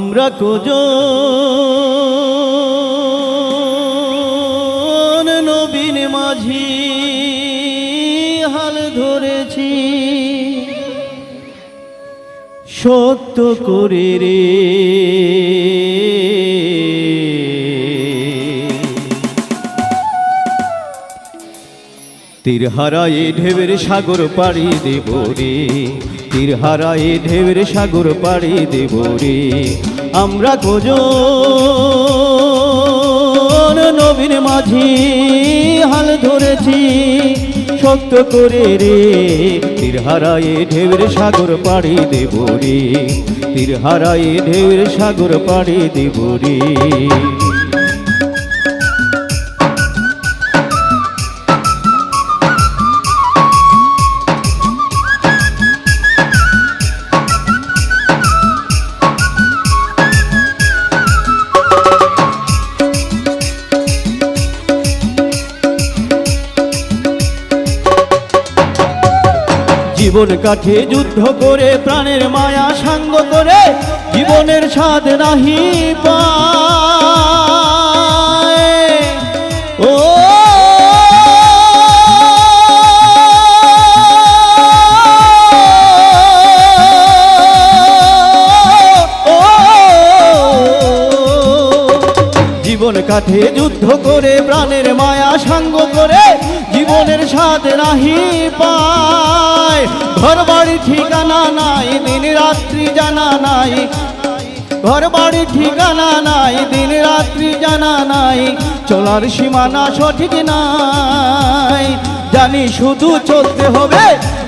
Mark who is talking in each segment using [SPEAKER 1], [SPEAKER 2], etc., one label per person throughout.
[SPEAKER 1] আমরা কোজন নবীন মাঝি হাল ধরেছি সত্য করে রে। তীর হারায়ে ঢেউয়ের সাগর পাড়ি দেব রে, তীর হারায়ে ঢেউয়ের সাগর পাড়ি দেব রে। আমরা কোজন নবীন মাঝি হাল ধরেছি সত্য করে রে। তীর হারায়ে ঢেউয়ের সাগর পাড়ি দেব রে, তীর হারায়ে ঢেউয়ের সাগর পাড়ি দেব রে। জীবন কাঠে যুদ্ধ করে প্রাণের মায়া সাঙ্গ করে জীবনের স্বাদ নাহি পায়। ও জীবন কাঠে যুদ্ধ করে প্রাণের মায়া সাঙ্গ করে জীবনের স্বাদ নাহি পায়। ঘর বাড়ি ঠিকানা নাই, দিন রাত্রি জানা নাই, ঘর বাড়ি ঠিকানা নাই, দিন রাত্রি জানা নাই, চলার সীমানা সঠিক নাই। জানি শুধু চলতে হবে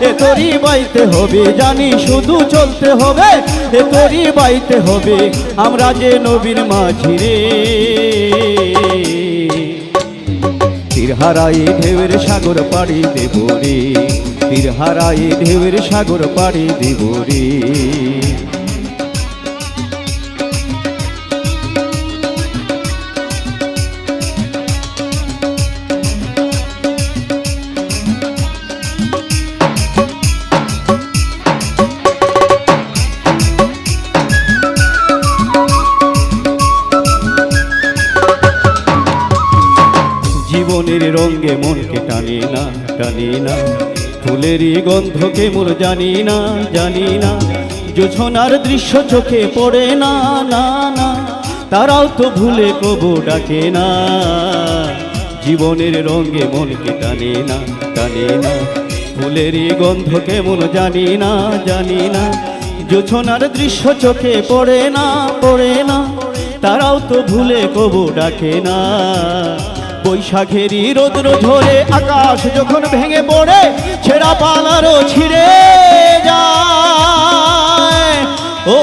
[SPEAKER 1] এ তোরই বাইতে হবে, জানি শুধু চলতে হবে এ তোরই বাইতে হবে। আমরা যে নবীন মাঝি রে, তীর হারায়ে ঢেউয়ের সাগর পাড়ি দেব রে, তীর হারায়ে ঢেউয়ের সাগর পাড়ি দেব রে। জীবনের রঙে মনকে টানে না, টানে না, ফুলেরই গন্ধকে মোর জানি না, জানি না, জোছনার দৃশ্য চোখে পড়ে না, না না, তারাও তো ভুলে কবু ডাকে না। জীবনের রঙে মনকে টানে না, টানে না, ফুলেরই গন্ধকে মোর জানি না, জানি না, জোছনার দৃশ্য চোখে পড়ে না, পড়ে না, তারাও তো ভুলে কবু ডাকে না। বৈশাখেরই রোদ্র ঝরে আকাশ যখন ভেঙে পড়ে ছেঁড়া পালারও ছিঁড়ে যায়। ও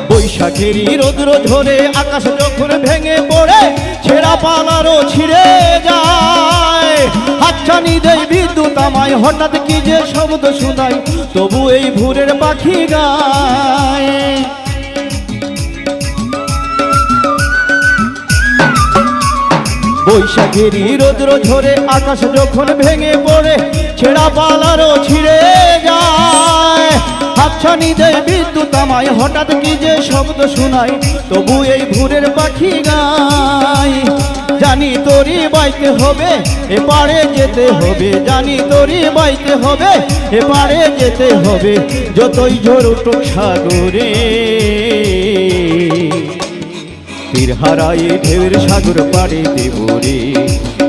[SPEAKER 1] বৈশাখেরই রোদ্র ঝরে আকাশ যখন ভেঙে পড়ে ছেঁড়া পালারও ছিঁড়ে যায়। হাতছানি দেয় বিদ্যুৎ আমায়, হঠাৎ কি যে শব্দ শোনাই, তবু এই ভোরের পাখি গায়। বৈশাখেরই রোদ্র ঝরে আকাশ যখন ভেঙে পড়ে ছেঁড়া পালারও ছিঁড়ে যায়। হাতছানি দেয় বিদ্যুৎ আমায়, হঠাৎ কি যে শব্দ শোনাই, তবু এই ভোরের পাখি গায়। জানি তোরই বাইতে হবে এপারে যেতে হবে, জানি তোরই বাইতে হবে এপারে যেতে হবে, যতই ঝড় উঠুক সাগরে। তীর হারায়ে ঢেউয়ের সাগর পাড়ি দেব রে,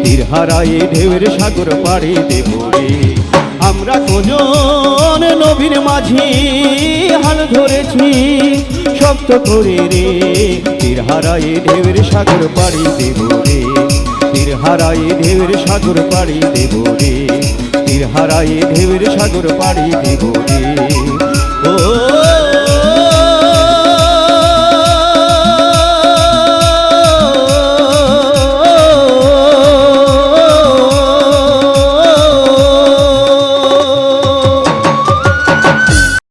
[SPEAKER 1] তীর হারায়ে ঢেউয়ের সাগর পাড়ি দেব রে। আমরা কোজন নবীন মাঝি হাল ধরেছি শক্ত করে রে। তীর হারায়ে ঢেউয়ের সাগর পাড়ি দেব রে, তীর হারায়ে ঢেউয়ের সাগর পাড়ি দেব রে, তীর হারায়ে ঢেউয়ের সাগর পাড়ি দেব রে।